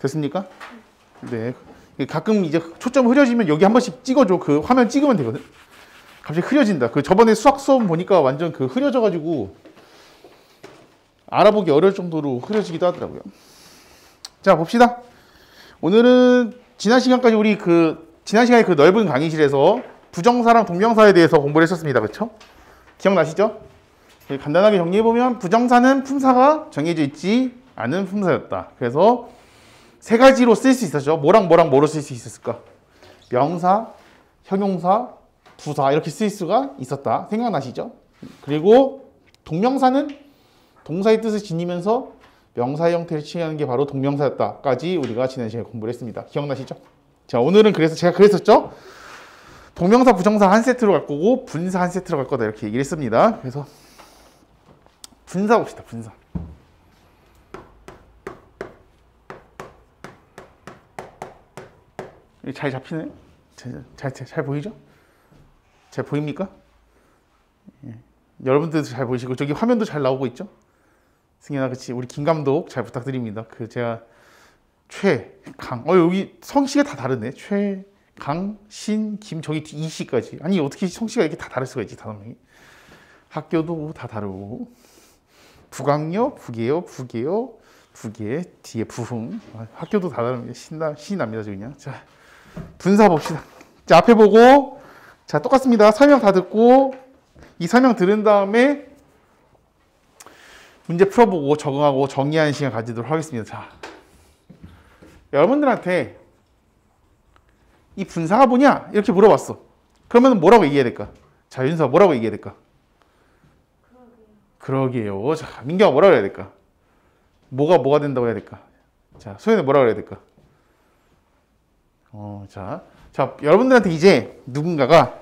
됐습니까? 네. 가끔 이제 초점 흐려지면 여기 한 번씩 찍어줘. 그 화면 찍으면 되거든. 갑자기 흐려진다. 그 저번에 수학 수업 보니까 완전 그 흐려져가지고 알아보기 어려울 정도로 흐려지기도 하더라고요. 자, 봅시다. 오늘은 지난 시간까지 우리 지난 시간에 그 넓은 강의실에서 부정사랑 동명사에 대해서 공부를 했었습니다. 그렇죠? 기억나시죠? 간단하게 정리해보면 부정사는 품사가 정해져 있지 않은 품사였다. 그래서 세 가지로 쓸 수 있었죠. 뭐랑 뭐로 쓸 수 있었을까? 명사, 형용사, 부사 이렇게 쓸 수가 있었다. 생각나시죠? 그리고 동명사는 동사의 뜻을 지니면서 명사의 형태를 취하는 게 바로 동명사였다까지 우리가 지난 시간에 공부를 했습니다. 기억나시죠? 자, 오늘은 그래서 제가 그랬었죠? 동명사, 부정사 한 세트로 갈 거고 분사 한 세트로 갈 거다 이렇게 얘기를 했습니다. 그래서 분사 봅시다. 분사. 잘 잡히나요? 잘 보이죠? 잘 보입니까? 예. 여러분들도 잘 보이시고 저기 화면도 잘 나오고 있죠? 승현아, 그치? 우리 김 감독 잘 부탁드립니다. 제가 최강 여기 성씨가 다 다르네. 최강, 신, 김 저기 이씨까지. 아니 어떻게 성씨가 이렇게 다 다를 수가 있지? 5명이. 학교도 다 다르고 북학요, 북예요, 북예 뒤에 부흥. 학교도 다 다릅니다. 신이 납니다. 저 그냥. 자, 분사 봅시다. 자, 앞에 보고 자, 똑같습니다. 설명 다 듣고 이 설명 들은 다음에 문제 풀어보고 적응하고 정리하는 시간 가지도록 하겠습니다. 자, 여러분들한테 이 분사가 뭐냐? 이렇게 물어봤어. 그러면 뭐라고 얘기해야 될까? 자, 윤서 뭐라고 얘기해야 될까? 그러게요. 자, 민경아 뭐라고 해야 될까? 뭐가 된다고 해야 될까? 자, 소연이 뭐라고 해야 될까? 자, 여러분들한테 이제 누군가가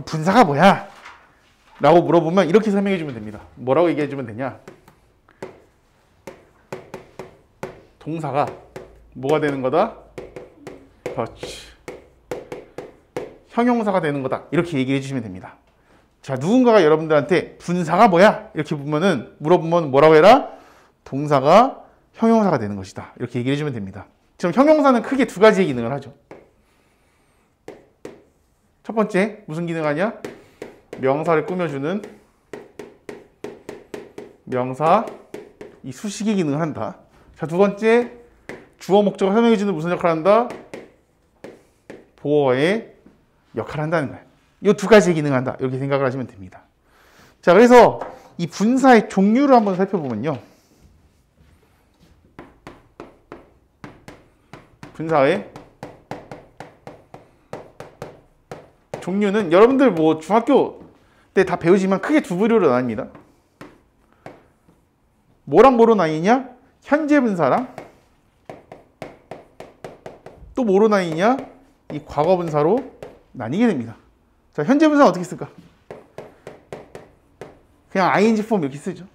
분사가 뭐야? 라고 물어보면 이렇게 설명해 주면 됩니다. 뭐라고 얘기해 주면 되냐? 동사가 뭐가 되는 거다? 그렇지. 형용사가 되는 거다. 이렇게 얘기해 주시면 됩니다. 자, 누군가가 여러분들한테 분사가 뭐야? 이렇게 물어보면 뭐라고 해라? 동사가 형용사가 되는 것이다. 이렇게 얘기해 주면 됩니다. 지금 형용사는 크게 두 가지의 기능을 하죠. 첫 번째, 무슨 기능 하냐? 명사를 꾸며주는 명사, 이 수식의 기능을 한다. 자, 두 번째, 주어 목적을 설명해주는 무슨 역할을 한다? 보어의 역할을 한다는 거예요. 이 두 가지의 기능을 한다. 이렇게 생각을 하시면 됩니다. 자, 그래서 이 분사의 종류를 한번 살펴보면요. 분사의 종류는 여러분들 뭐 중학교 때 다 배우지만 크게 두 부류로 나뉩니다. 뭐랑 뭐로 나뉘냐? 현재 분사랑 또 뭐로 나뉘냐? 이 과거 분사로 나뉘게 됩니다. 자, 현재 분사는 어떻게 쓸까? 그냥 ing 폼 이렇게 쓰죠.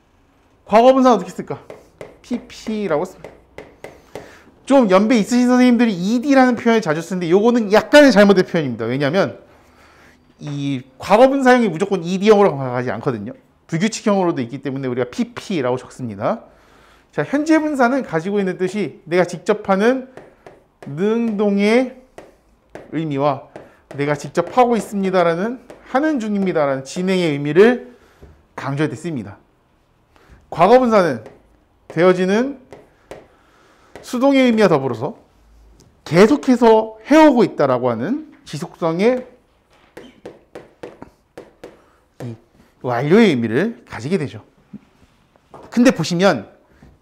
과거 분사는 어떻게 쓸까? pp라고 씁니다. 좀 연배 있으신 선생님들이 ed라는 표현을 자주 쓰는데 요거는 약간의 잘못된 표현입니다. 왜냐하면 이 과거분 사용이 무조건 ed형으로 가지 않거든요. 불규칙형으로도 있기 때문에 우리가 pp라고 적습니다. 자, 현재 분사는 가지고 있는 뜻이 내가 직접 하는 능동의 의미와 내가 직접 하고 있습니다라는 하는 중입니다라는 진행의 의미를 강조할 때 씁니다. 과거분사는 되어지는 수동의 의미와 더불어서 계속해서 해오고 있다라고 하는 지속성의 완료의 의미를 가지게 되죠. 근데 보시면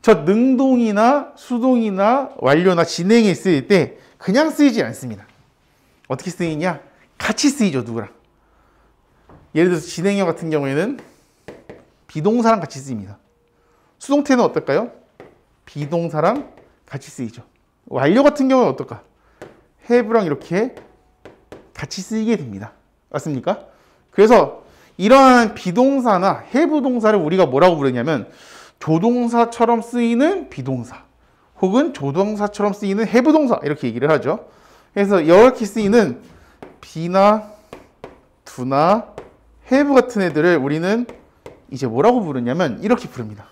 저 능동이나 수동이나 완료나 진행에 쓰일 때 그냥 쓰이지 않습니다. 어떻게 쓰이냐? 같이 쓰이죠. 누구랑? 예를 들어서 진행형 같은 경우에는 비동사랑 같이 쓰입니다. 수동태는 어떨까요? 비동사랑 같이 쓰이죠. 완료 같은 경우는 어떨까? have랑 이렇게 같이 쓰이게 됩니다. 맞습니까? 그래서 이러한 비동사나 have 동사를 우리가 뭐라고 부르냐면 조동사처럼 쓰이는 비동사 혹은 조동사처럼 쓰이는 have 동사 이렇게 얘기를 하죠. 그래서 이렇게 쓰이는 be나 do나 have 같은 애들을 우리는 이제 뭐라고 부르냐면 이렇게 부릅니다.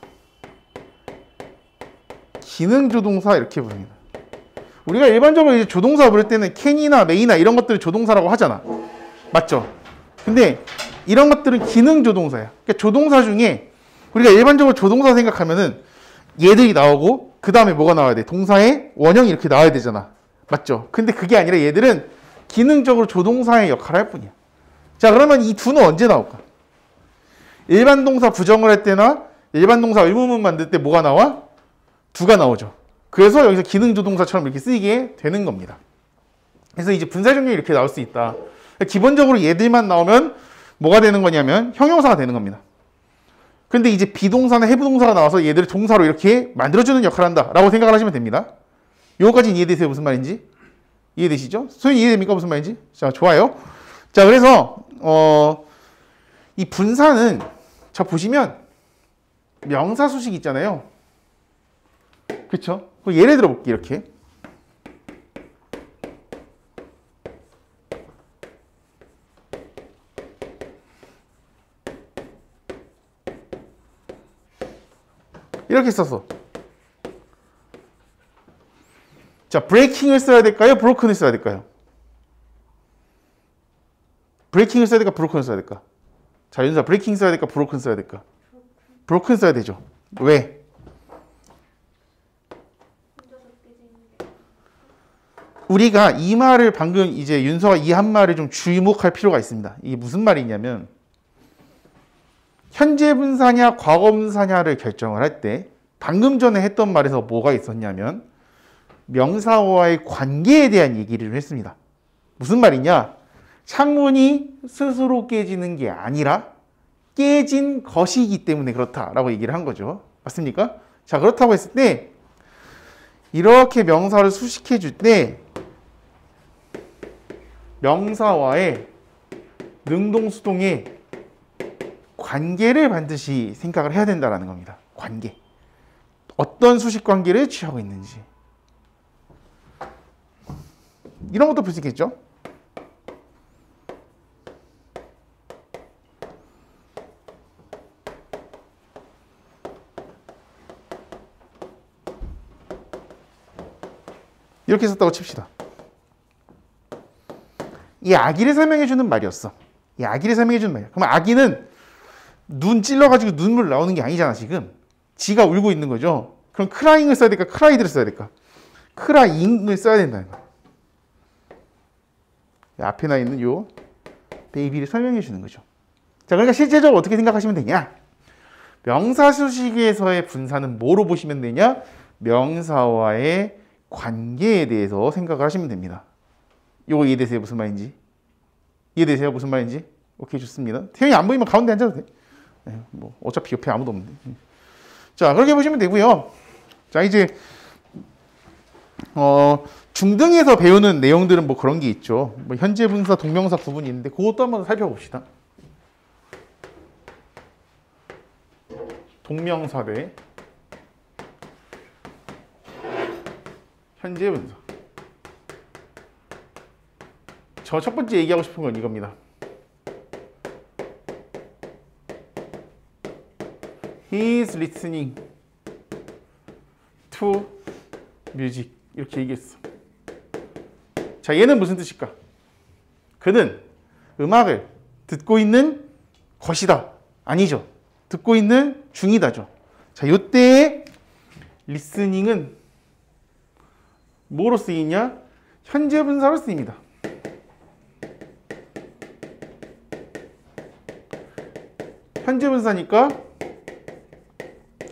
기능조동사 이렇게 부릅니다. 우리가 일반적으로 이제 조동사 부를 때는 can이나 may나 이런 것들을 조동사라고 하잖아. 맞죠? 근데 이런 것들은 기능 조동사야. 그러니까 조동사 중에 우리가 일반적으로 조동사 생각하면은 얘들이 나오고 그 다음에 뭐가 나와야 돼? 동사의 원형이 이렇게 나와야 되잖아. 맞죠? 근데 그게 아니라 얘들은 기능적으로 조동사의 역할을 할 뿐이야. 자, 그러면 이 두는 언제 나올까? 일반 동사 부정을 할 때나 일반 동사 의문문 만들 때 뭐가 나와? 두가 나오죠. 그래서 여기서 기능 조동사처럼 이렇게 쓰이게 되는 겁니다. 그래서 이제 분사 종류 이렇게 나올 수 있다. 기본적으로 얘들만 나오면 뭐가 되는 거냐면 형용사가 되는 겁니다. 근데 이제 비동사나 해부동사가 나와서 얘들을 동사로 이렇게 만들어주는 역할을 한다 라고 생각을 하시면 됩니다. 요거까지는 이해되세요? 무슨 말인지? 이해되시죠? 소연이 이해됩니까? 무슨 말인지? 자, 좋아요. 자, 그래서 이 분사는 자 보시면 명사 수식 있잖아요. 그쵸? 예를 들어 볼게요. 이렇게 이렇게 썼어. 자, breaking을 써야 될까요? broken을 써야 될까요? breaking을 써야 될까? broken을 써야 될까? 자, 윤사, breaking 써야 될까? broken 써야 될까? broken 써야 되죠. 왜? 우리가 이 말을 방금 이제 윤서가 이 한 말을 좀 주목할 필요가 있습니다. 이게 무슨 말이냐면 현재 분사냐 과거 분사냐를 결정을 할 때 방금 전에 했던 말에서 뭐가 있었냐면 명사와의 관계에 대한 얘기를 했습니다. 무슨 말이냐? 창문이 스스로 깨지는 게 아니라 깨진 것이기 때문에 그렇다라고 얘기를 한 거죠. 맞습니까? 자, 그렇다고 했을 때 이렇게 명사를 수식해 줄 때 명사와의 능동수동의 관계를 반드시 생각을 해야 된다는 겁니다. 관계. 어떤 수식 관계를 취하고 있는지. 이런 것도 볼 수 있겠죠? 이렇게 썼다고 칩시다. 이 아기를 설명해주는 말이었어. 이 아기를 설명해주는 말이야. 그럼 아기는 눈 찔러가지고 눈물 나오는 게 아니잖아, 지금. 지가 울고 있는 거죠. 그럼 크라잉을 써야 될까? 크라이드를 써야 될까? 크라잉을 써야 된다는 거야. 앞에 나 있는 요 베이비를 설명해 주는 거죠. 자, 그러니까 실제적으로 어떻게 생각하시면 되냐? 명사 수식에서의 분사는 뭐로 보시면 되냐? 명사와의 관계에 대해서 생각을 하시면 됩니다. 요거 이해되세요? 무슨 말인지? 이해되세요? 무슨 말인지? 오케이, 좋습니다. 태영이 안 보이면 가운데 앉아도 돼. 네, 뭐 어차피 옆에 아무도 없는데. 자, 그렇게 보시면 되고요. 자, 이제 중등에서 배우는 내용들은 뭐 그런 게 있죠. 뭐 현재 분사, 동명사 구분이 있는데 그것도 한번 살펴봅시다. 동명사 대 현재 분사. 저 첫 번째 얘기하고 싶은 건 이겁니다. He is listening to music. 이렇게 얘기했어. 자, 얘는 무슨 뜻일까? 그는 음악을 듣고 있는 것이다. 아니죠. 듣고 있는 중이다죠. 자, 요때의 listening은 뭐로 쓰이냐? 현재 분사로 쓰입니다. 현재 분사니까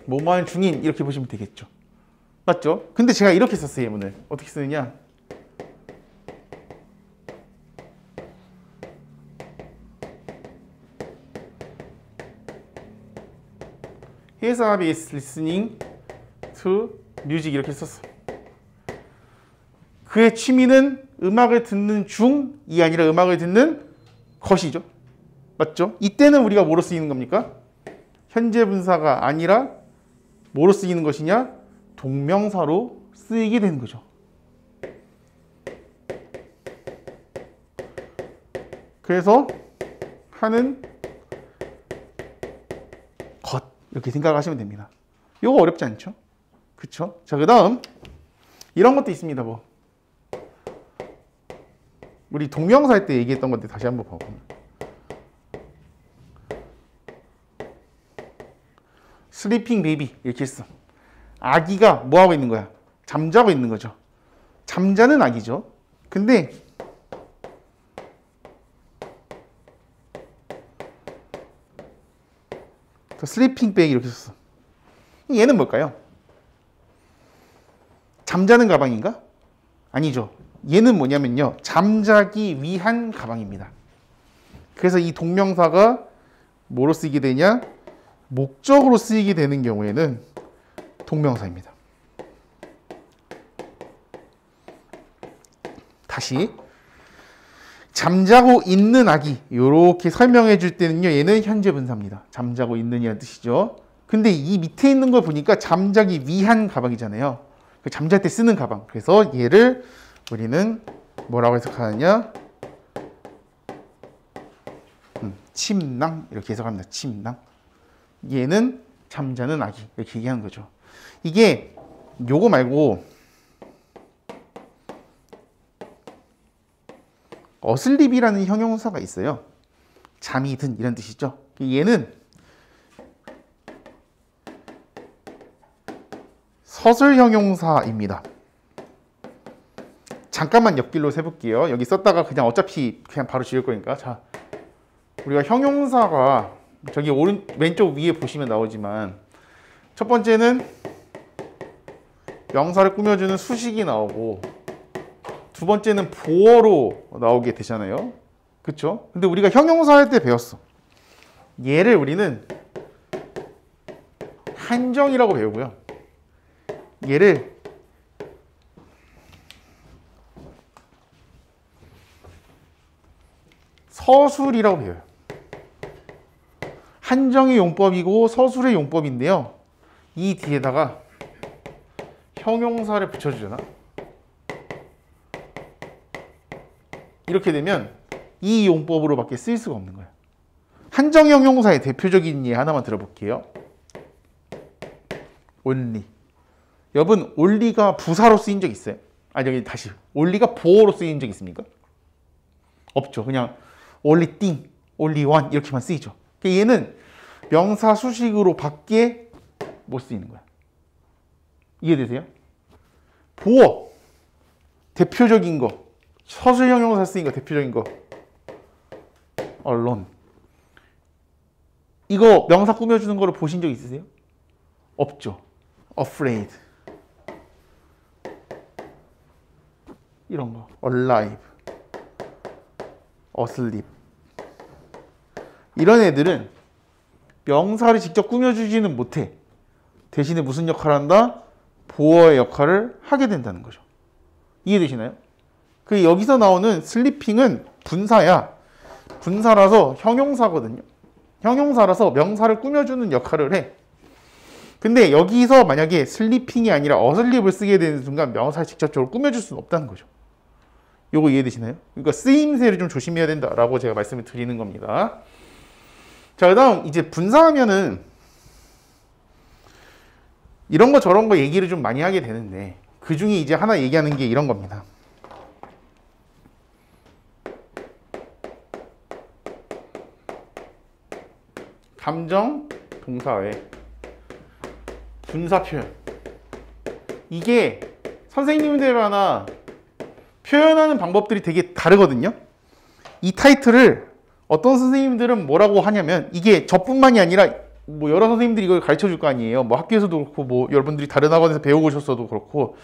뭐뭐하는 중인 이렇게 보시면 되겠죠. 맞죠? 근데 제가 이렇게 썼어요. 예문을 어떻게 쓰느냐? His hobby is listening to music 이렇게 썼어. 그의 취미는 음악을 듣는 중이 아니라 음악을 듣는 것이죠. 맞죠? 이때는 우리가 뭐로 쓰이는 겁니까? 현재 분사가 아니라 뭐로 쓰이는 것이냐? 동명사로 쓰이게 되는 거죠. 그래서 하는 것 이렇게 생각하시면 됩니다. 이거 어렵지 않죠? 그쵸? 자, 그 다음 이런 것도 있습니다. 뭐 우리 동명사 할 때 얘기했던 건데 다시 한번 봐봐. 슬리핑 베이비 이렇게 했어. 아기가 뭐 하고 있는 거야? 잠자고 있는 거죠. 잠자는 아기죠. 근데 슬리핑 백 이렇게 썼어. 얘는 뭘까요? 잠자는 가방인가? 아니죠. 얘는 뭐냐면요. 잠자기 위한 가방입니다. 그래서 이 동명사가 뭐로 쓰이게 되냐? 목적으로 쓰이게 되는 경우에는 동명사입니다. 다시 잠자고 있는 아기 이렇게 설명해 줄 때는요. 얘는 현재 분사입니다. 잠자고 있는이라는 뜻이죠. 근데 이 밑에 있는 걸 보니까 잠자기 위한 가방이잖아요. 잠잘 때 쓰는 가방. 그래서 얘를 우리는 뭐라고 해석하느냐? 침낭 이렇게 해석합니다. 침낭. 얘는 잠자는 아기 이렇게 얘기하는 거죠. 이게 요거 말고 어슬립이라는 형용사가 있어요. 잠이 든 이런 뜻이죠. 얘는 서술 형용사입니다. 잠깐만 옆길로 세볼게요. 여기 썼다가 그냥 어차피 그냥 바로 지을 거니까. 자, 우리가 형용사가 저기 왼쪽 위에 보시면 나오지만 첫 번째는 명사를 꾸며주는 수식이 나오고 두 번째는 보어로 나오게 되잖아요. 그쵸? 근데 우리가 형용사 할 때 배웠어. 얘를 우리는 한정이라고 배우고요. 얘를 서술이라고 배워요. 한정의 용법이고 서술의 용법인데요. 이 뒤에다가 형용사를 붙여주잖아. 이렇게 되면 이 용법으로밖에 쓰일 수가 없는 거예요. 한정 형용사의 대표적인 예 하나만 들어볼게요. only. 여러분, only가 부사로 쓰인 적 있어요? 아니, 여기 다시. only가 보어로 쓰인 적 있습니까? 없죠. 그냥 only thing, only one 이렇게만 쓰이죠. 얘는 명사 수식으로 밖에 못 쓰이는 거야. 이해되세요? 보어. 대표적인 거. 서술 형용사 쓰인 거 대표적인 거. alone. 이거 명사 꾸며주는 거를 보신 적 있으세요? 없죠. afraid. 이런 거. alive. asleep. 이런 애들은 명사를 직접 꾸며주지는 못해. 대신에 무슨 역할을 한다? 보어의 역할을 하게 된다는 거죠. 이해되시나요? 여기서 나오는 슬리핑은 분사야. 분사라서 형용사거든요. 형용사라서 명사를 꾸며주는 역할을 해. 근데 여기서 만약에 슬리핑이 아니라 어슬립을 쓰게 되는 순간 명사를 직접적으로 꾸며줄 수는 없다는 거죠. 요거 이해되시나요? 그러니까 쓰임새를 좀 조심해야 된다라고 제가 말씀을 드리는 겁니다. 자, 그 다음 이제 분사하면은 이런 거 저런 거 얘기를 좀 많이 하게 되는데 그 중에 이제 하나 얘기하는 게 이런 겁니다. 감정, 동사의 분사 표현. 이게 선생님들마다 표현하는 방법들이 되게 다르거든요. 이 타이틀을 어떤 선생님들은 뭐라고 하냐면 이게 저뿐만이 아니라 뭐 여러 선생님들이 이걸 가르쳐 줄 거 아니에요. 뭐 학교에서도 그렇고 뭐 여러분들이 다른 학원에서 배우고 오셨어도 그렇고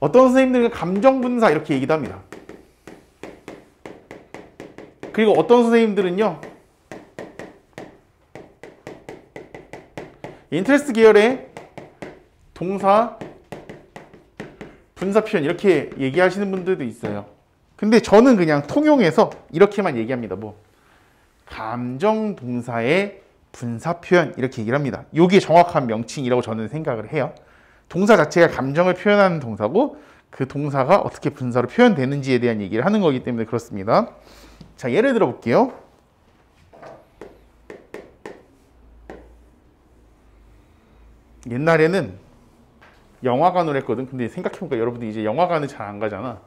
어떤 선생님들은 감정분사 이렇게 얘기도 합니다. 그리고 어떤 선생님들은요 인트레스트 계열의 동사 분사 표현 이렇게 얘기하시는 분들도 있어요. 근데 저는 그냥 통용해서 이렇게만 얘기합니다. 뭐 감정 동사의 분사 표현 이렇게 얘기를 합니다. 이게 정확한 명칭이라고 저는 생각을 해요. 동사 자체가 감정을 표현하는 동사고 그 동사가 어떻게 분사로 표현되는지에 대한 얘기를 하는 거기 때문에 그렇습니다. 자, 예를 들어 볼게요. 옛날에는 영화관을 했거든. 근데 생각해보니까 여러분들 이제 영화관을 잘 안 가잖아.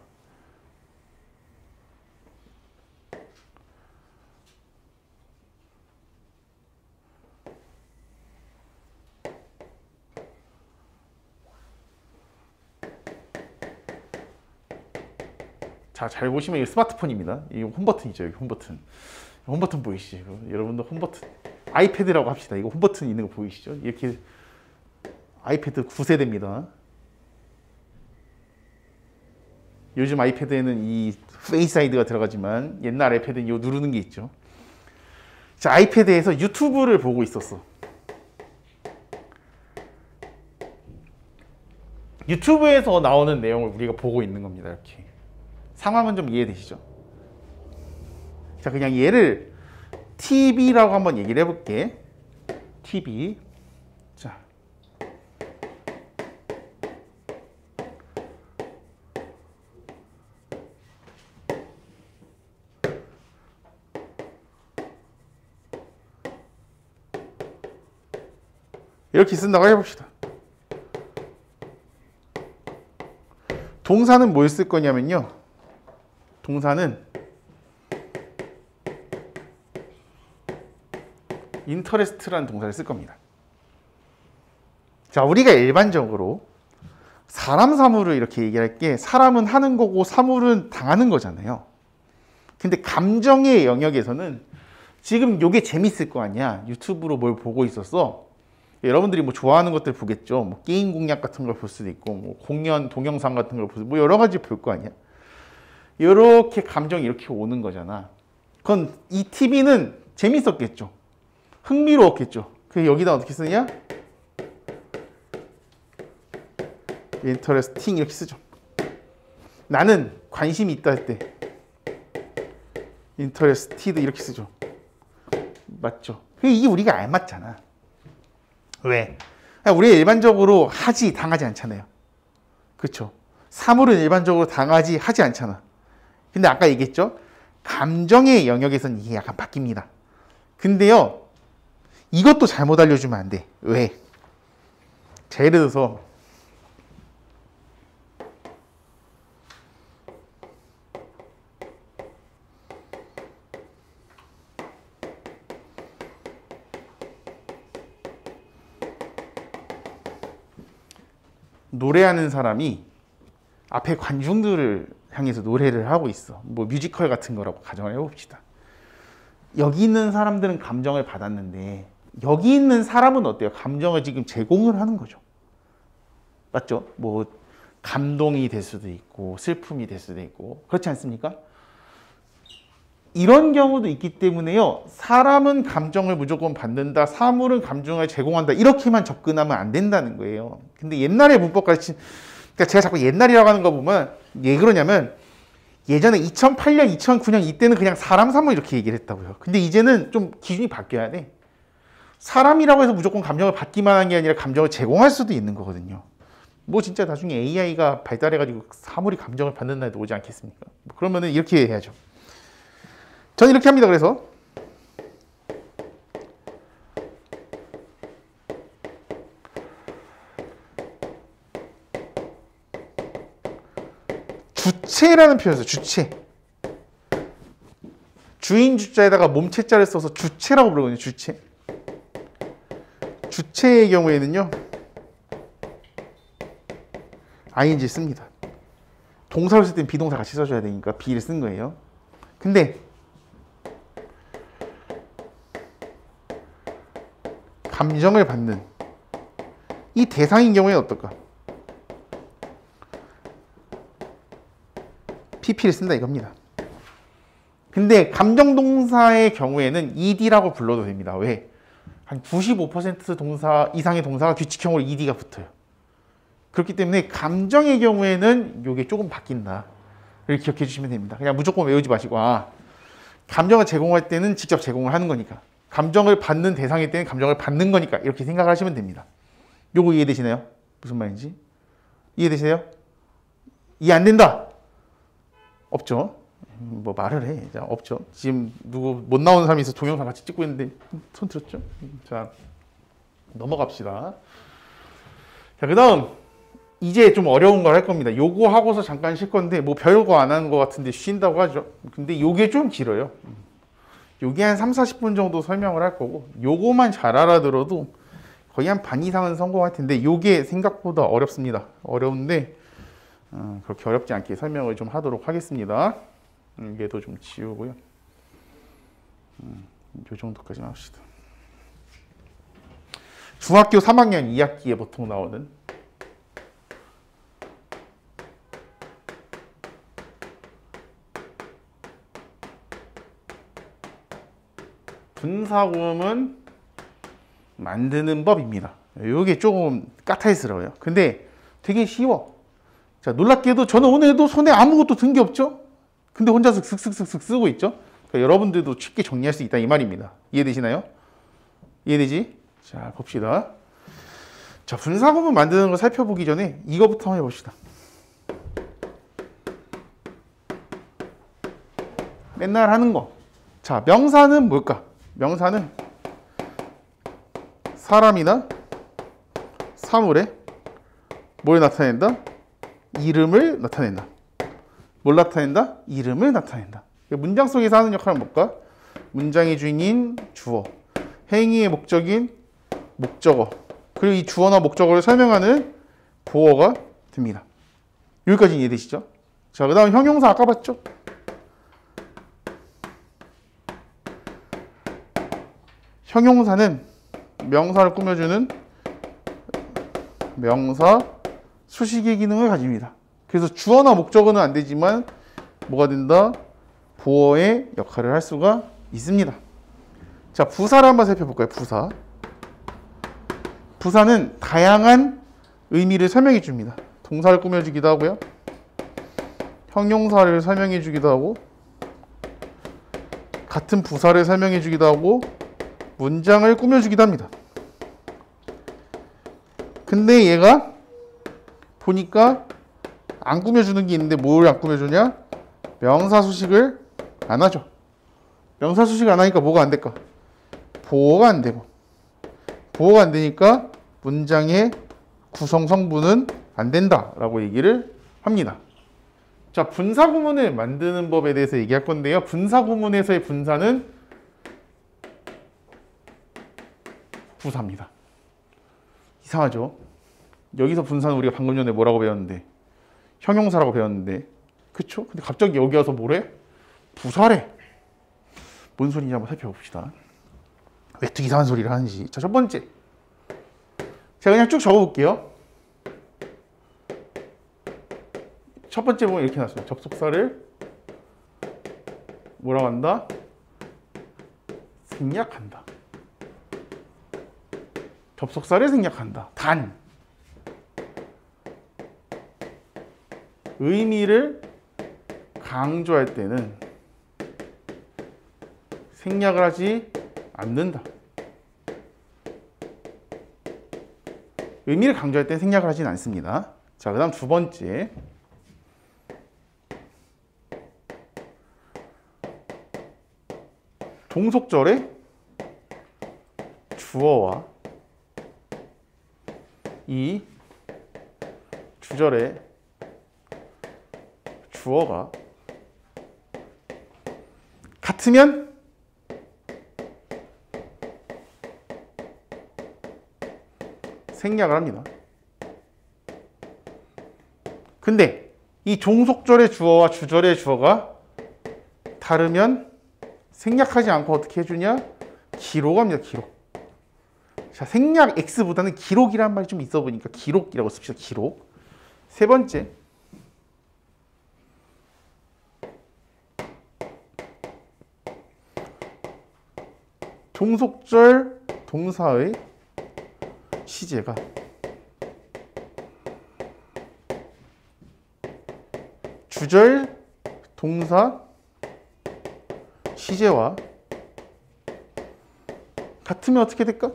자, 잘 보시면 이거 스마트폰입니다. 이거 홈 버튼이죠. 여기 홈 버튼. 홈 버튼 보이시죠? 여러분들 홈 버튼. 아이패드라고 합시다. 이거 홈 버튼 있는 거 보이시죠? 이렇게 아이패드 9세대입니다. 요즘 아이패드에는 이 페이스 아이디가 들어가지만 옛날 아이패드는 이거 누르는 게 있죠. 자, 아이패드에서 유튜브를 보고 있었어. 유튜브에서 나오는 내용을 우리가 보고 있는 겁니다. 이렇게. 상황은 좀 이해되시죠? 자, 그냥 얘를 TV라고 한번 얘기를 해볼게. TV. 자. 이렇게 쓴다고 해봅시다. 동사는 뭘 쓸 거냐면요. 동사는 interest라는 동사를 쓸 겁니다. 자, 우리가 일반적으로 사람 사물을 이렇게 얘기할 게 사람은 하는 거고 사물은 당하는 거잖아요. 근데 감정의 영역에서는 지금 요게 재밌을 거 아니야. 유튜브로 뭘 보고 있었어. 여러분들이 뭐 좋아하는 것들 보겠죠. 뭐 게임 공략 같은 걸 볼 수도 있고, 뭐 공연, 동영상 같은 걸 볼 수도 있고, 뭐 여러 가지 볼 거 아니야. 이렇게 감정이 이렇게 오는 거잖아. 그건 이 TV는 재밌었겠죠. 흥미로웠겠죠. 그 여기다 어떻게 쓰냐? interesting 이렇게 쓰죠. 나는 관심이 있다 할 때 interested 이렇게 쓰죠. 맞죠? 이게 우리가 알맞잖아. 왜? 우리가 일반적으로 하지, 당하지 않잖아요. 그렇죠? 사물은 일반적으로 당하지, 하지 않잖아. 근데 아까 얘기했죠? 감정의 영역에서는 이게 약간 바뀝니다. 근데요, 이것도 잘못 알려주면 안 돼. 왜? 자, 예를 들어서 노래하는 사람이 앞에 관중들을 향해서 노래를 하고 있어. 뭐 뮤지컬 같은 거라고 가정을 해봅시다. 여기 있는 사람들은 감정을 받았는데 여기 있는 사람은 어때요? 감정을 지금 제공을 하는 거죠. 맞죠? 뭐 감동이 될 수도 있고 슬픔이 될 수도 있고 그렇지 않습니까? 이런 경우도 있기 때문에요. 사람은 감정을 무조건 받는다. 사물은 감정을 제공한다. 이렇게만 접근하면 안 된다는 거예요. 근데 옛날에 문법 가르친, 그러니까 제가 자꾸 옛날이라고 하는 거 보면 왜 그러냐면 예전에 2008년, 2009년 이때는 그냥 사람, 사물 이렇게 얘기를 했다고요. 근데 이제는 좀 기준이 바뀌어야 돼. 사람이라고 해서 무조건 감정을 받기만 한 게 아니라 감정을 제공할 수도 있는 거거든요. 뭐 진짜 나중에 AI가 발달해가지고 사물이 감정을 받는 날도 오지 않겠습니까? 그러면은 이렇게 해야죠. 전 이렇게 합니다. 그래서 주체라는 표현을 써요. 주체. 주인 주자에다가 몸체자를 써서 주체라고 부르거든요. 주체. 주체의 경우에는요. ing 씁니다. 동사를 쓸 땐 비동사 같이 써줘야 되니까 be를 쓴 거예요. 근데 감정을 받는 이 대상인 경우에는 어떨까? pp를 쓴다 이겁니다. 근데 감정동사의 경우에는 ed라고 불러도 됩니다. 왜? 한 95% 동사 이상의 동사가 규칙형으로 ed가 붙어요. 그렇기 때문에 감정의 경우에는 이게 조금 바뀐다. 를 기억해 주시면 됩니다. 그냥 무조건 외우지 마시고 감정을 제공할 때는 직접 제공을 하는 거니까 감정을 받는 대상일 때는 감정을 받는 거니까 이렇게 생각을 하시면 됩니다. 요거 이해되시나요? 무슨 말인지? 이해되세요? 이해 안 된다? 없죠? 뭐 말을 해. 자, 없죠? 지금 누구 못 나오는 사람이 있어 동영상 같이 찍고 있는데 손 들었죠? 자, 넘어갑시다. 자, 그 다음 이제 좀 어려운 걸 할 겁니다. 요거 하고서 잠깐 쉴 건데 뭐 별거 안 하는 것 같은데 쉰다고 하죠. 근데 요게 좀 길어요. 요게 한 30-40분 정도 설명을 할 거고 요거만 잘 알아들어도 거의 한 반 이상은 성공할 텐데 요게 생각보다 어렵습니다. 어려운데 그렇게 어렵지 않게 설명을 좀 하도록 하겠습니다. 얘도 좀 지우고요. 이 정도까지만 합시다. 중학교 3학년 2학기에 보통 나오는 분사구문 만드는 법입니다. 이게 조금 까탈스러워요. 근데 되게 쉬워. 자, 놀랍게도 저는 오늘도 손에 아무것도 든 게 없죠? 근데 혼자서 슥슥슥슥 쓰고 있죠? 그러니까 여러분들도 쉽게 정리할 수 있다 이 말입니다. 이해되시나요? 이해되지? 자, 봅시다. 자, 분사구문 만드는 거 살펴보기 전에 이거부터 한번 해봅시다. 맨날 하는 거. 자, 명사는 뭘까? 명사는 사람이나 사물에 뭘 나타낸다? 이름을 나타낸다. 뭘 나타낸다? 이름을 나타낸다. 문장 속에서 하는 역할은 뭘까? 문장의 주인인 주어, 행위의 목적인 목적어, 그리고 이 주어나 목적어를 설명하는 보어가 됩니다. 여기까지 이해되시죠? 자, 그 다음 형용사 아까 봤죠? 형용사는 명사를 꾸며주는 명사 수식의 기능을 가집니다. 그래서 주어나 목적어는 안 되지만 뭐가 된다? 보어의 역할을 할 수가 있습니다. 자, 부사를 한번 살펴볼까요? 부사. 부사는 다양한 의미를 설명해 줍니다. 동사를 꾸며주기도 하고요. 형용사를 설명해 주기도 하고, 같은 부사를 설명해 주기도 하고, 문장을 꾸며주기도 합니다. 근데 얘가 보니까 안 꾸며주는 게 있는데 뭘 안 꾸며주냐? 명사 수식을 안 하죠. 명사 수식을 안 하니까 뭐가 안 될까? 보어가 안 되고, 보어가 안 되니까 문장의 구성 성분은 안 된다라고 얘기를 합니다. 자, 분사구문을 만드는 법에 대해서 얘기할 건데요. 분사구문에서의 분사는 부사입니다. 이상하죠? 여기서 분사는 우리가 방금 전에 뭐라고 배웠는데? 형용사라고 배웠는데, 그쵸? 근데 갑자기 여기 와서 뭐래? 부사래. 뭔 소리인지 한번 살펴봅시다. 왜 또 이상한 소리를 하는지. 자, 첫 번째. 제가 그냥 쭉 적어볼게요. 첫 번째 보면 이렇게 나왔어요. 접속사를 뭐라고 한다? 생략한다. 접속사를 생략한다. 단 의미를 강조할 때는 생략을 하지 않는다. 의미를 강조할 때는 생략을 하진 않습니다. 자, 그 다음 두 번째. 종속절의 주어와 이 주절의 주어가 같으면 생략을 합니다. 근데 이 종속절의 주어와 주절의 주어가 다르면 생략하지 않고 어떻게 해주냐? 기록합니다. 기록. 자, 생략 X보다는 기록이란 말이 좀 있어 보니까 기록이라고 씁시다. 기록. 세 번째. 종속절 동사의 시제가 주절 동사 시제와 같으면 어떻게 될까?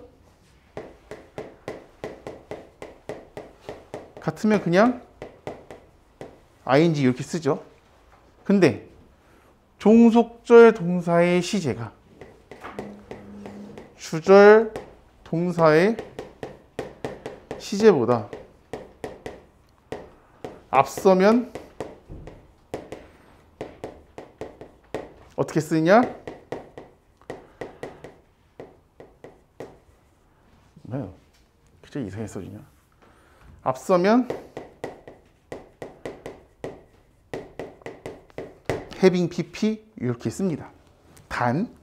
같으면 그냥 ing 이렇게 쓰죠. 근데 종속절 동사의 시제가 주절 동사의 시제보다 앞서면 어떻게 쓰느냐? 뭐야? 그저 이상하게 써주냐? 앞서면 having pp 이렇게 씁니다. 단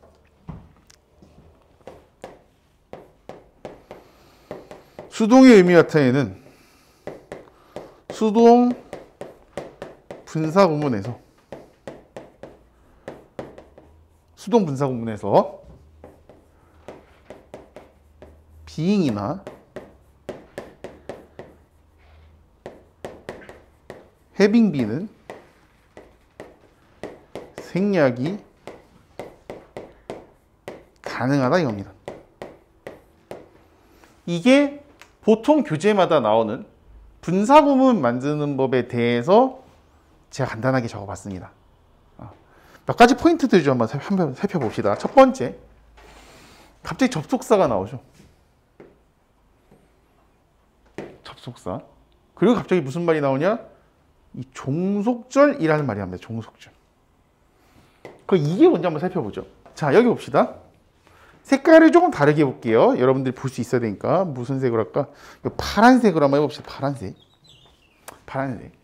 수동의 의미 나타내는 수동 분사 구문에서 being이나 having be는 생략이 가능하다 이겁니다. 이게 보통 교재마다 나오는 분사구문 만드는 법에 대해서 제가 간단하게 적어봤습니다. 몇 가지 포인트들 좀 한번 살펴봅시다. 첫 번째, 갑자기 접속사가 나오죠. 접속사. 그리고 갑자기 무슨 말이 나오냐? 이 종속절이라는 말이 나옵니다. 종속절. 이게 뭔지 한번 살펴보죠. 자, 여기 봅시다. 색깔을 조금 다르게 해볼게요. 여러분들이 볼 수 있어야 되니까. 무슨 색으로 할까? 파란색으로 한번 해봅시다. 파란색.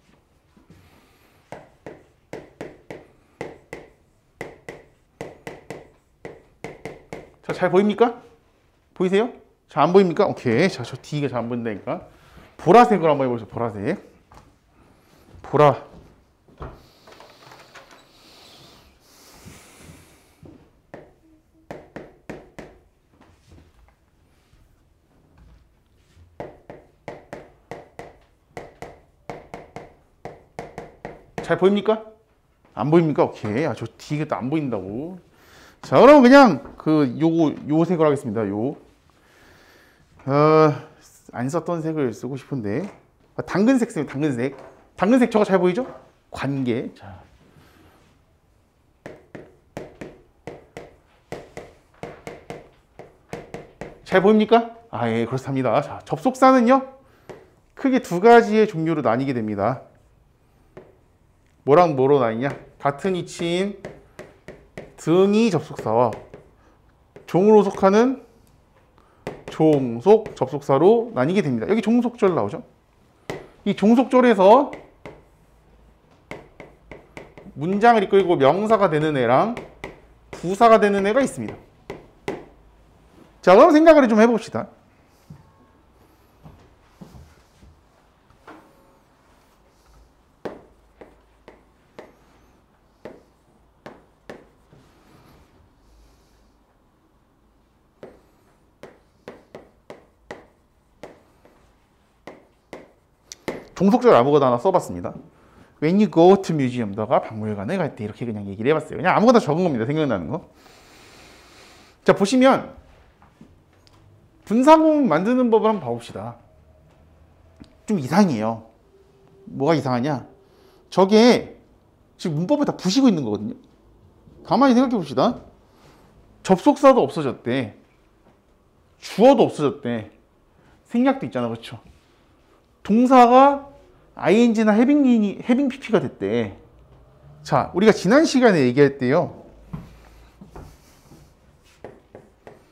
자, 잘 보입니까? 보이세요? 잘 안 보입니까? 오케이. 자, 저 D가 잘 안 보인다니까. 보라색으로 한번 해보죠. 보라색. 보라. 잘 보입니까? 안 보입니까? 오케이. 저 D가 또 안 보인다고. 자, 그럼 그냥 요 색으로 하겠습니다. 안 썼던 색을 쓰고 싶은데 당근색 쓰면 당근색 저거 잘 보이죠? 관계. 자. 잘 보입니까? 예, 그렇답니다. 자, 접속사는요, 크게 두 가지의 종류로 나뉘게 됩니다. 뭐랑 뭐로 나뉘냐? 같은 위치인 등이 접속사와 종으로 속하는 종속 접속사로 나뉘게 됩니다. 여기 종속절 나오죠? 이 종속절에서 문장을 이끌고 명사가 되는 애랑 부사가 되는 애가 있습니다. 자, 그럼 생각을 좀 해봅시다. 종속절 아무거나 하나 써봤습니다. When you go to museum, 너가 박물관에 갈 때 이렇게 그냥 얘기를 해봤어요. 그냥 아무거나 적은 겁니다. 생각나는 거. 자, 보시면 분사구문 만드는 법을 한번 봐봅시다. 좀 이상해요. 뭐가 이상하냐? 저게 지금 문법을 다 부시고 있는 거거든요. 가만히 생각해 봅시다. 접속사도 없어졌대. 주어도 없어졌대. 생략도 있잖아. 그렇죠? 동사가 ing나 having pp가 됐대. 자, 우리가 지난 시간에 얘기할 때요,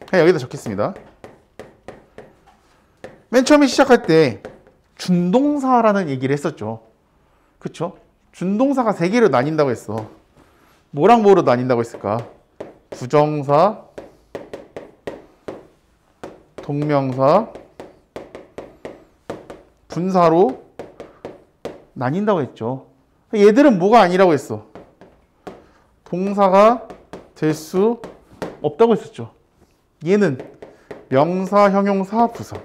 그냥 여기다 적겠습니다. 맨 처음에 시작할 때 준동사라는 얘기를 했었죠. 그쵸? 준동사가 3개로 나뉜다고 했어. 뭐랑 뭐로 나뉜다고 했을까? 부정사, 동명사, 분사로 나뉜다고 했죠. 얘들은 뭐가 아니라고 했어? 동사가 될 수 없다고 했었죠. 얘는 명사, 형용사, 부사.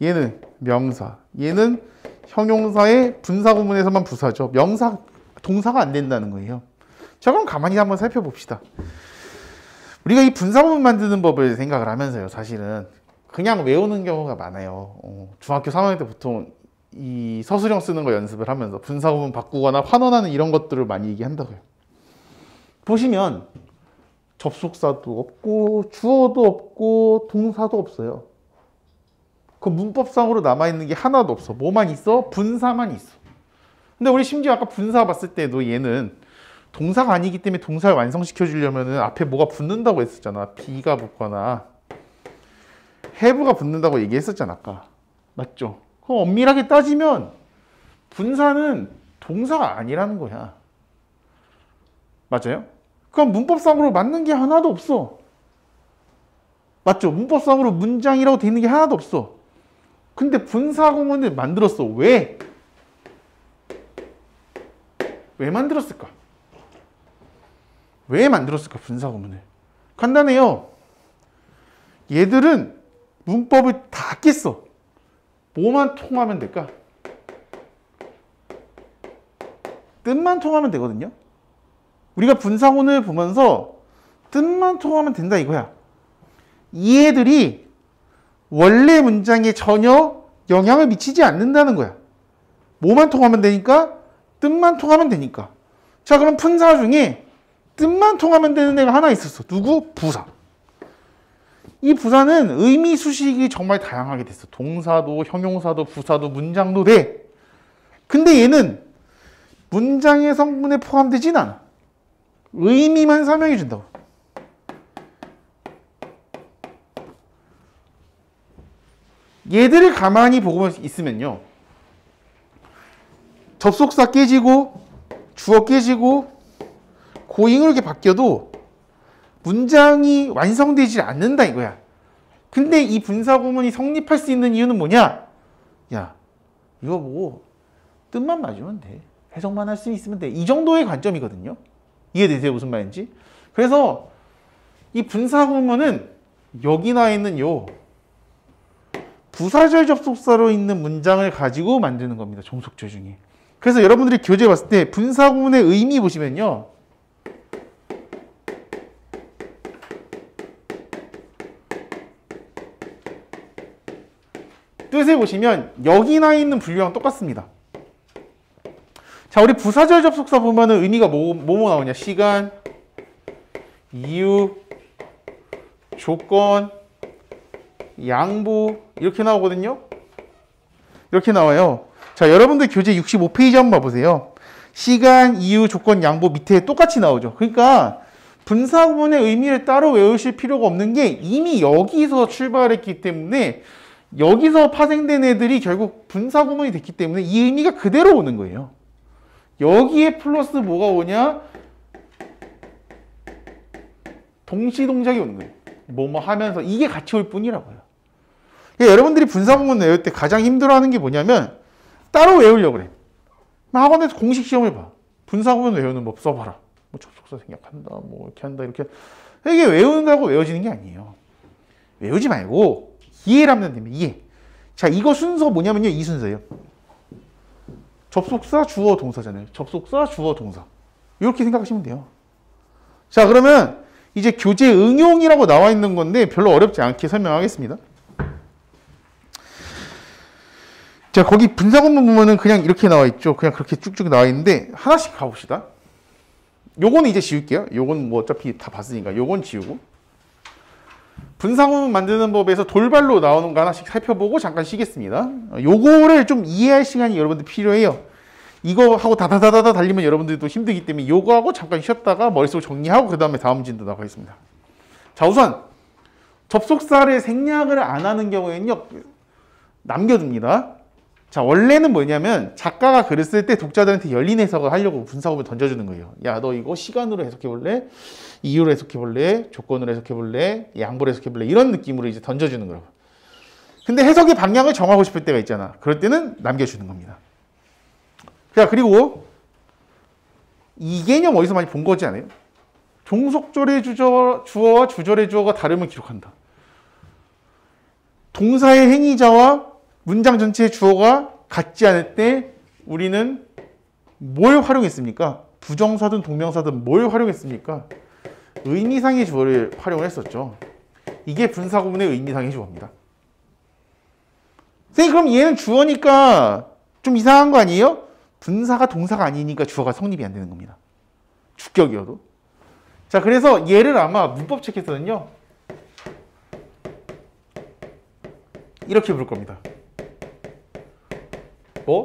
얘는 명사. 얘는 형용사의 분사구문에서만 부사죠. 명사, 동사가 안 된다는 거예요. 자, 그럼 가만히 한번 살펴봅시다. 우리가 이 분사구문 만드는 법을 생각을 하면서요, 사실은 그냥 외우는 경우가 많아요. 중학교 3학년 때 보통 이 서술형 쓰는 거 연습을 하면서 분사구문 바꾸거나 환원하는 이런 것들을 많이 얘기한다고요. 보시면 접속사도 없고 주어도 없고 동사도 없어요. 그 문법상으로 남아있는 게 하나도 없어. 뭐만 있어? 분사만 있어. 근데 우리 심지어 아까 분사 봤을 때도 얘는 동사가 아니기 때문에 동사를 완성시켜 주려면 앞에 뭐가 붙는다고 했었잖아. be가 붙거나 have가 붙는다고 얘기했었잖아, 아까. 맞죠? 그럼 엄밀하게 따지면 분사는 동사가 아니라는 거야. 맞아요? 그럼 문법상으로 맞는 게 하나도 없어. 맞죠? 문법상으로 문장이라고 돼 있는 게 하나도 없어. 근데 분사구문을 만들었어. 왜? 왜 만들었을까? 왜 만들었을까? 분사구문을. 간단해요. 얘들은 문법을 다 깼어. 뭐만 통하면 될까? 뜻만 통하면 되거든요. 우리가 분사구문을 보면서 뜻만 통하면 된다 이거야. 이 애들이 원래 문장에 전혀 영향을 미치지 않는다는 거야. 뭐만 통하면 되니까? 뜻만 통하면 되니까. 자, 그럼 분사 중에 뜻만 통하면 되는 애가 하나 있었어. 누구? 부사. 이 부사는 의미 수식이 정말 다양하게 됐어. 동사도, 형용사도, 부사도, 문장도 돼. 근데 얘는 문장의 성분에 포함되진 않아. 의미만 설명해 준다고. 얘들을 가만히 보고 있으면요. 접속사 깨지고 주어 깨지고 고잉으로 이렇게 바뀌어도 문장이 완성되지 않는다 이거야. 근데 이 분사구문이 성립할 수 있는 이유는 뭐냐? 야, 이거 뭐 뜻만 맞으면 돼. 해석만 할 수 있으면 돼. 이 정도의 관점이거든요. 이해되세요? 무슨 말인지? 그래서 이 분사구문은 여기 나와 있는 요 부사절 접속사로 있는 문장을 가지고 만드는 겁니다. 종속절 중에. 그래서 여러분들이 교재 봤을 때 분사구문의 의미 보시면요. 뜻을 보시면 여기 나와 있는 분류랑 똑같습니다. 자, 우리 부사절 접속사 보면은 의미가 뭐 나오냐? 시간, 이유, 조건, 양보 이렇게 나오거든요. 이렇게 나와요. 자, 여러분들 교재 65페이지 한번 봐보세요. 시간, 이유, 조건, 양보 밑에 똑같이 나오죠. 그러니까 분사구문의 의미를 따로 외우실 필요가 없는 게 이미 여기서 출발했기 때문에 여기서 파생된 애들이 결국 분사구문이 됐기 때문에 이 의미가 그대로 오는 거예요. 여기에 플러스 뭐가 오냐? 동시동작이 오는 거예요. 뭐뭐 하면서 이게 같이 올 뿐이라고요. 그러니까 여러분들이 분사구문 외울 때 가장 힘들어하는 게 뭐냐면 따로 외우려고 그래. 학원에서 공식 시험을 봐. 분사구문 외우는 법 써봐라. 뭐 접속사 생략한다. 뭐 이렇게 한다. 이렇게. 이게 외운다고 외워지는 게 아니에요. 외우지 말고 이해를 하면 됩니다. 이해. 자, 이거 순서 뭐냐면요. 이 순서예요. 접속사, 주어, 동사잖아요. 접속사, 주어, 동사. 이렇게 생각하시면 돼요. 자, 그러면 이제 교재 응용이라고 나와 있는 건데 별로 어렵지 않게 설명하겠습니다. 자, 거기 분사구문 보면은 그냥 이렇게 나와 있죠. 그냥 그렇게 쭉쭉 나와 있는데 하나씩 가봅시다. 요거는 이제 지울게요. 요건 뭐 어차피 다 봤으니까 요건 지우고. 분사구문 만드는 법에서 돌발로 나오는 거 하나씩 살펴보고 잠깐 쉬겠습니다. 요거를 좀 이해할 시간이 여러분들 필요해요. 이거 하고 다다다다다 달리면 여러분들도 힘들기 때문에 요거 하고 잠깐 쉬었다가 머릿속 정리하고 그 다음에 다음 진도 나가겠습니다. 자, 우선 접속사를 생략을 안 하는 경우에는요. 남겨둡니다. 자, 원래는 뭐냐면 작가가 글을 쓸 때 독자들한테 열린 해석을 하려고 분사구문을 던져주는 거예요. 야, 너 이거 시간으로 해석해볼래? 이유로 해석해볼래? 조건으로 해석해볼래? 양보로 해석해볼래? 이런 느낌으로 이제 던져주는 거라고. 근데 해석의 방향을 정하고 싶을 때가 있잖아. 그럴 때는 남겨주는 겁니다. 자, 그리고 이 개념 어디서 많이 본 거지 않아요? 종속절의 주어와 주절의 주어가 다름을 기록한다. 동사의 행위자와 문장 전체의 주어가 같지 않을 때 우리는 뭘 활용했습니까? 부정사든 동명사든 뭘 활용했습니까? 의미상의 주어를 활용을 했었죠. 이게 분사구문의 의미상의 주어입니다. 선생님, 그럼 얘는 주어니까 좀 이상한 거 아니에요? 분사가 동사가 아니니까 주어가 성립이 안 되는 겁니다. 주격이어도. 자, 그래서 얘를 아마 문법 책에서는요. 이렇게 부를 겁니다. 뭐?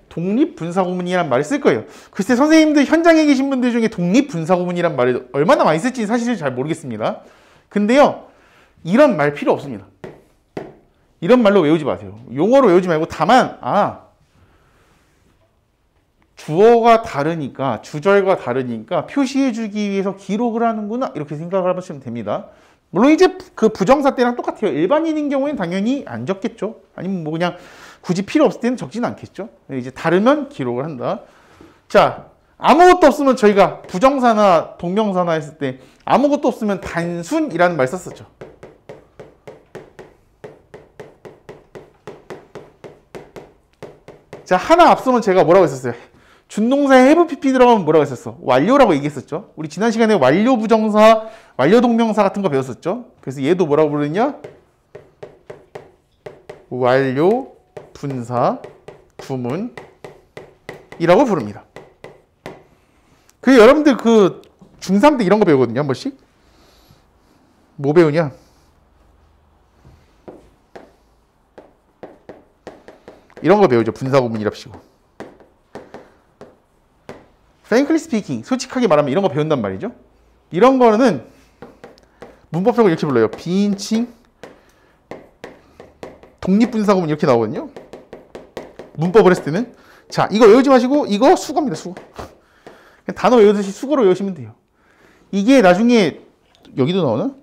독립분사구문이란 말을 쓸 거예요. 글쎄, 선생님들 현장에 계신 분들 중에 독립분사구문이란 말을 얼마나 많이 쓸지는 사실 잘 모르겠습니다. 근데요, 이런 말 필요 없습니다. 이런 말로 외우지 마세요. 용어로 외우지 말고 다만 주어가 다르니까, 주절과 다르니까 표시해주기 위해서 기록을 하는구나 이렇게 생각을 하시면 됩니다. 물론 이제 그 부정사 때랑 똑같아요. 일반인인 경우에는 당연히 안 적겠죠. 아니면 뭐 그냥 굳이 필요 없을 때는 적지는 않겠죠. 이제 다르면 기록을 한다. 자, 아무것도 없으면 저희가 부정사나 동명사나 했을 때 아무것도 없으면 단순이라는 말 썼었죠. 자, 하나 앞서면 제가 뭐라고 했었어요? 준동사에 have pp 들어가면 뭐라고 했었어? 완료라고 얘기했었죠. 우리 지난 시간에 완료 부정사, 완료 동명사 같은 거 배웠었죠. 그래서 얘도 뭐라고 부르냐? 완료 분사 구문이라고 부릅니다. 그 여러분들 그 중3 때 이런 거 배우거든요. 한 번씩. 뭐 배우냐? 이런 거 배우죠. 분사 구문이랍시고. frankly speaking, 솔직하게 말하면 이런 거 배운단 말이죠. 이런 거는 문법적으로 이렇게 불러요. 비인칭 독립분사구문 이렇게 나오거든요. 문법을 했을 때는. 자, 이거 외우지 마시고 이거 수거입니다. 수거. 단어 외우듯이 수거로 외우시면 돼요. 이게 나중에 여기도 나오나?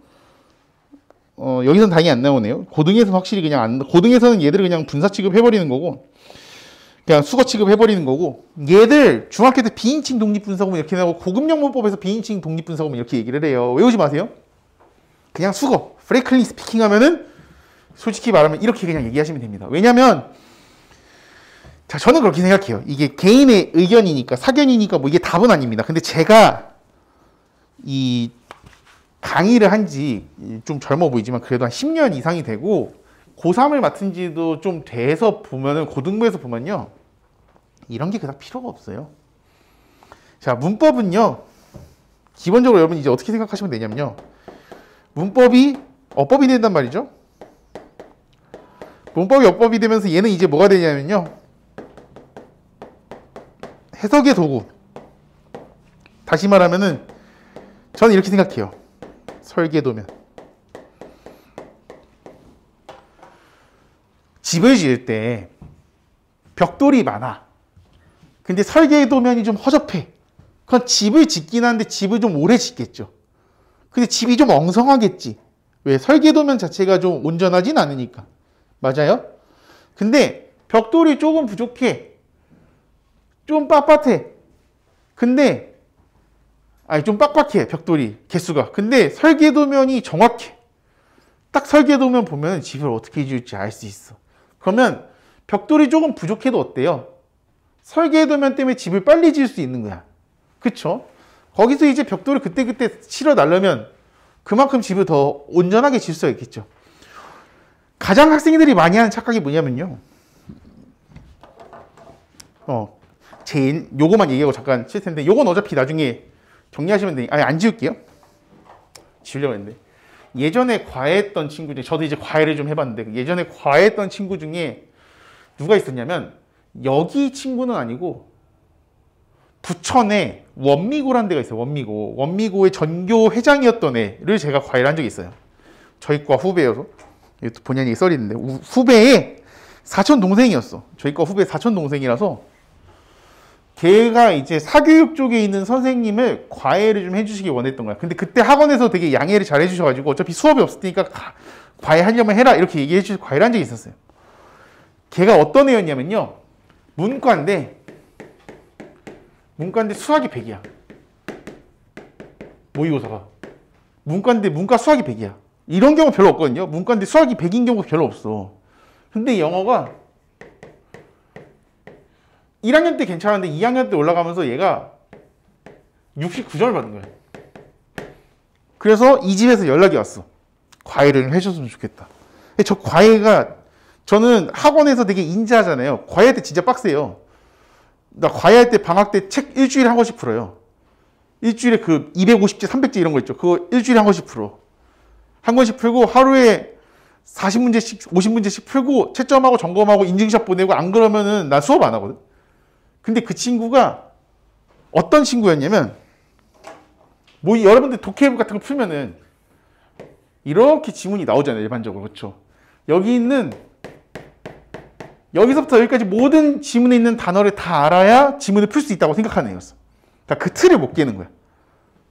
여기서는 당연히 안 나오네요. 고등에서는 확실히 그냥 안, 고등에서는 얘들을 그냥 분사 취급해버리는 거고 그냥 수거 취급해버리는 거고, 얘들 중학교 때 비인칭 독립분사구문 이렇게 나오고 고급 영문법에서 비인칭 독립분사구문 이렇게 얘기를 해요. 외우지 마세요. 그냥 수거, frankly speaking 하면은 솔직히 말하면 이렇게 그냥 얘기하시면 됩니다. 왜냐면 자, 저는 그렇게 생각해요. 이게 개인의 의견이니까, 사견이니까 뭐 이게 답은 아닙니다. 근데 제가 이 강의를 한 지 좀 젊어 보이지만 그래도 한 10년 이상이 되고 고3을 맡은 지도 좀 돼서 보면은, 고등부에서 보면요, 이런 게 그닥 필요가 없어요. 자, 문법은요, 기본적으로 여러분 이제 어떻게 생각하시면 되냐면요, 문법이 어법이 된단 말이죠. 문법이 어법이 되면서 얘는 이제 뭐가 되냐면요, 해석의 도구. 다시 말하면은 저는 이렇게 생각해요. 설계도면. 집을 지을 때 벽돌이 많아. 근데 설계도면이 좀 허접해. 그럼 집을 짓긴 하는데 집을 좀 오래 짓겠죠. 근데 집이 좀 엉성하겠지. 왜? 설계도면 자체가 좀 온전하진 않으니까. 맞아요? 근데 벽돌이 조금 부족해. 좀 빳빳해. 근데 아니 좀 빡빡해. 벽돌이 개수가. 근데 설계도면이 정확해. 딱 설계도면 보면 집을 어떻게 지을지 알 수 있어. 그러면 벽돌이 조금 부족해도 어때요? 설계도면 때문에 집을 빨리 지을 수 있는 거야. 그쵸? 거기서 이제 벽돌을 그때그때 실어 날려면 그만큼 집을 더 온전하게 지을 수가 있겠죠. 가장 학생들이 많이 하는 착각이 뭐냐면요, 제일 요거만 얘기하고 잠깐 칠 텐데, 요건 어차피 나중에 정리하시면 되니까, 아니 안 지울게요. 지우려고 했는데, 예전에 과외했던 친구 중에, 저도 이제 과외를 좀 해봤는데, 예전에 과외했던 친구 중에 누가 있었냐면, 여기 친구는 아니고 부천에 원미고라는 데가 있어요. 원미고의 전교 회장이었던 애를 제가 과외를 한 적이 있어요. 저희 과 후배여서. 이것도 본의 아니게 썰이 있는데, 후배의 사촌 동생이었어. 저희 과 후배 사촌 동생이라서 걔가 이제 사교육 쪽에 있는 선생님을 과외를 좀 해주시기 원했던 거야. 근데 그때 학원에서 되게 양해를 잘 해주셔가지고 어차피 수업이 없을 테니까 과외 하려면 해라 이렇게 얘기해 주셔서 과외를 한 적이 있었어요. 걔가 어떤 애였냐면요, 문과인데 수학이 100이야. 모의고사가. 문과인데 문과 수학이 100이야. 이런 경우 별로 없거든요. 문과인데 수학이 100인 경우가 별로 없어. 근데 영어가 1학년 때 괜찮았는데 2학년 때 올라가면서 얘가 69점을 받은 거야. 그래서 이 집에서 연락이 왔어. 과외를 해줬으면 좋겠다. 저 과외가, 저는 학원에서 되게 인자하잖아요. 과외할 때 진짜 빡세요. 나 과외할 때 방학 때 책 일주일에 한 권씩 풀어요. 일주일에 그 250제, 300제 이런 거 있죠. 그거 일주일에 한 권씩 풀어. 한 권씩 풀고 하루에 40문제씩, 50문제씩 풀고 채점하고 점검하고 인증샷 보내고, 안 그러면은 나 수업 안 하거든. 근데 그 친구가 어떤 친구였냐면, 뭐 여러분들 독해 같은 거 풀면은 이렇게 지문이 나오잖아요. 일반적으로. 그렇죠? 여기 있는 여기서부터 여기까지 모든 지문에 있는 단어를 다 알아야 지문을 풀 수 있다고 생각하는 애였어. 그러니까 그 틀을 못 깨는 거야.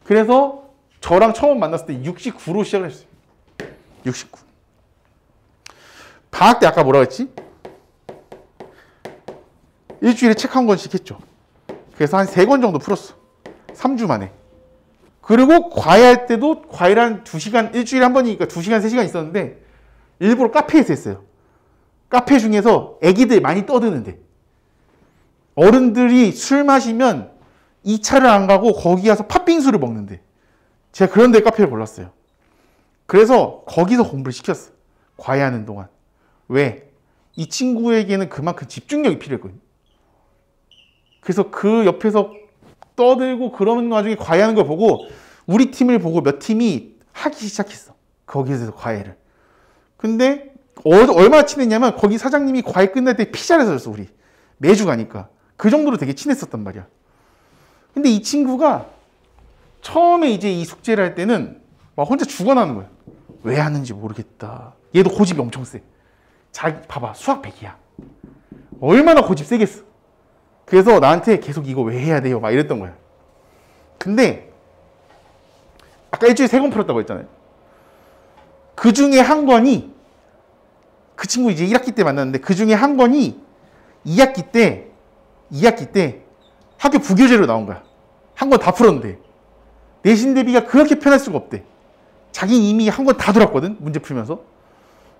그래서 저랑 처음 만났을 때 69로 시작을 했어요. 69. 방학 때 아까 뭐라고 했지? 일주일에 책 한 권씩 했죠. 그래서 한 3권 정도 풀었어. 3주 만에. 그리고 과외할 때도 과외를 한 2시간, 일주일에 한 번이니까 2시간, 3시간 있었는데 일부러 카페에서 했어요. 카페 중에서 애기들 많이 떠드는데 어른들이 술 마시면 2차를 안 가고 거기 가서 팥빙수를 먹는데 제가 그런 데 카페를 골랐어요. 그래서 거기서 공부를 시켰어. 과외하는 동안. 왜? 이 친구에게는 그만큼 집중력이 필요했거든요. 그래서 그 옆에서 떠들고 그러는 와중에 과외하는 걸 보고 우리 팀을 보고 몇 팀이 하기 시작했어. 거기에서 과외를. 근데 얼마나 친했냐면 거기 사장님이 과외 끝날 때 피자를 사줬어. 우리. 매주 가니까. 그 정도로 되게 친했었단 말이야. 근데 이 친구가 처음에 이제 이 숙제를 할 때는 막 혼자 죽어나는 거야. 왜 하는지 모르겠다. 얘도 고집이 엄청 세. 자기 봐봐. 수학 100이야. 얼마나 고집 세겠어. 그래서 나한테 계속 이거 왜 해야 돼요? 막 이랬던 거야. 근데 아까 일주일에 3권 풀었다고 했잖아요. 그 중에 한 권이 그 친구 이제 1학기 때 만났는데 그 중에 한 권이 2학기 때 학교 부교재로 나온 거야. 한 권 다 풀었는데 내신 대비가 그렇게 편할 수가 없대. 자기는 이미 한 권 다 돌았거든. 문제 풀면서.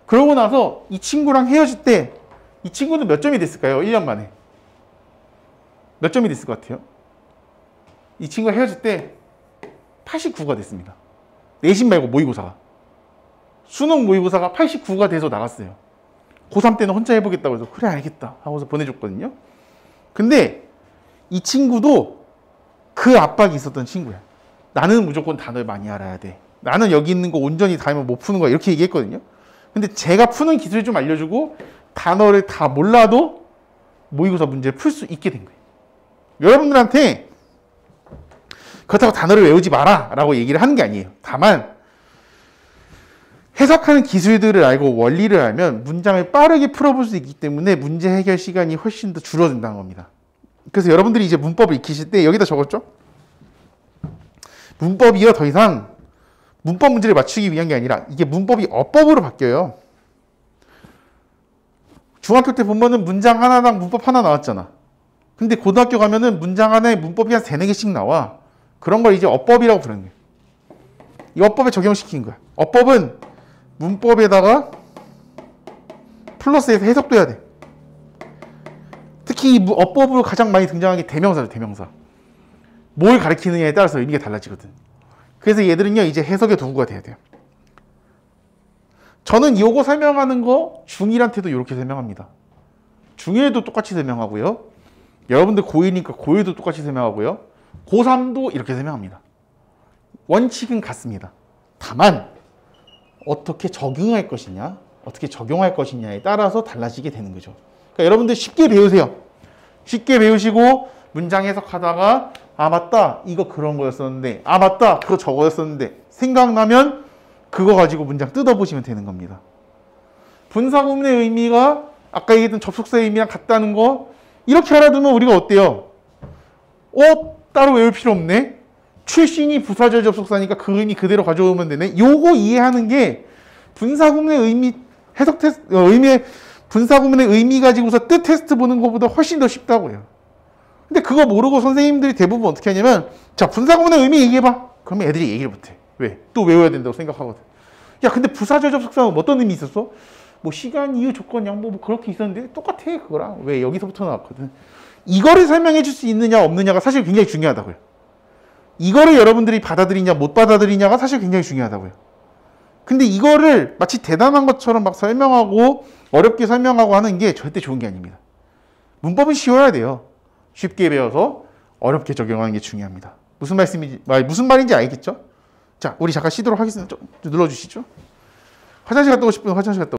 그러고 나서 이 친구랑 헤어질 때 이 친구는 몇 점이 됐을까요? 1년 만에. 몇 점이 됐을 것 같아요? 이 친구가 헤어질 때 89가 됐습니다. 내신 말고 모의고사가. 수능 모의고사가 89가 돼서 나갔어요. 고3 때는 혼자 해보겠다고 해서 그래 알겠다 하고서 보내줬거든요. 근데 이 친구도 그 압박이 있었던 친구야. 나는 무조건 단어를 많이 알아야 돼. 나는 여기 있는 거 온전히 다 알면 못 푸는 거야. 이렇게 얘기했거든요. 근데 제가 푸는 기술 좀 알려주고 단어를 다 몰라도 모의고사 문제를 풀 수 있게 된 거예요. 여러분들한테 그렇다고 단어를 외우지 마라 라고 얘기를 하는 게 아니에요. 다만 해석하는 기술들을 알고 원리를 알면 문장을 빠르게 풀어볼 수 있기 때문에 문제 해결 시간이 훨씬 더 줄어든다는 겁니다. 그래서 여러분들이 이제 문법을 익히실 때 여기다 적었죠? 문법이요 더 이상 문법 문제를 맞추기 위한 게 아니라 이게 문법이 어법으로 바뀌어요. 중학교 때 보면은 문장 하나당 문법 하나 나왔잖아. 근데 고등학교 가면은 문장 하나에 문법이 한 3-4개씩 나와. 그런 걸 이제 어법이라고 부르는 거예요. 이 어법에 적용시킨 거야. 어법은 문법에다가 플러스해서 해석도 해야 돼. 특히 이 어법으로 가장 많이 등장하는 게 대명사죠. 대명사. 뭘 가리키느냐에 따라서 의미가 달라지거든. 그래서 얘들은요 이제 해석의 도구가 돼야 돼요. 저는 이거 설명하는 거 중1한테도 이렇게 설명합니다. 중1도 똑같이 설명하고요. 여러분들 고2니까 고1도 똑같이 설명하고요. 고3도 이렇게 설명합니다. 원칙은 같습니다. 다만 어떻게 적용할 것이냐, 어떻게 적용할 것이냐에 따라서 달라지게 되는 거죠. 그러니까 여러분들 쉽게 배우세요. 쉽게 배우시고 문장 해석하다가 아 맞다 이거 그런 거였었는데 아 맞다 그거 저거였었는데 생각나면 그거 가지고 문장 뜯어보시면 되는 겁니다. 분사구문의 의미가 아까 얘기했던 접속사의 의미랑 같다는 거 이렇게 알아두면 우리가 어때요? 따로 외울 필요 없네. 출신이 부사절 접속사니까 그 의미 그대로 가져오면 되네. 요거 이해하는 게 분사구문의 의미 해석 테스트 의미의 분사구문의 의미 가지고서 뜻 테스트 보는 것보다 훨씬 더 쉽다고요. 근데 그거 모르고 선생님들이 대부분 어떻게 하냐면 자 분사구문의 의미 얘기해봐. 그러면 애들이 얘기를 못해. 왜? 또 외워야 된다고 생각하거든. 야 근데 부사절 접속사는 어떤 의미 있었어? 뭐 시간, 이유, 조건, 양보 뭐 그렇게 있었는데 똑같아 그거랑. 왜? 여기서부터 나왔거든. 이거를 설명해 줄 수 있느냐 없느냐가 사실 굉장히 중요하다고요. 이거를 여러분들이 받아들이냐 못 받아들이냐가 사실 굉장히 중요하다고요. 근데 이거를 마치 대단한 것처럼 막 설명하고 어렵게 설명하고 하는 게 절대 좋은 게 아닙니다. 문법은 쉬워야 돼요. 쉽게 배워서 어렵게 적용하는 게 중요합니다. 무슨 말인지 알겠죠? 자, 우리 잠깐 쉬도록 하겠습니다. 좀 눌러주시죠. 화장실 갔다 오고 싶으면 화장실 갔다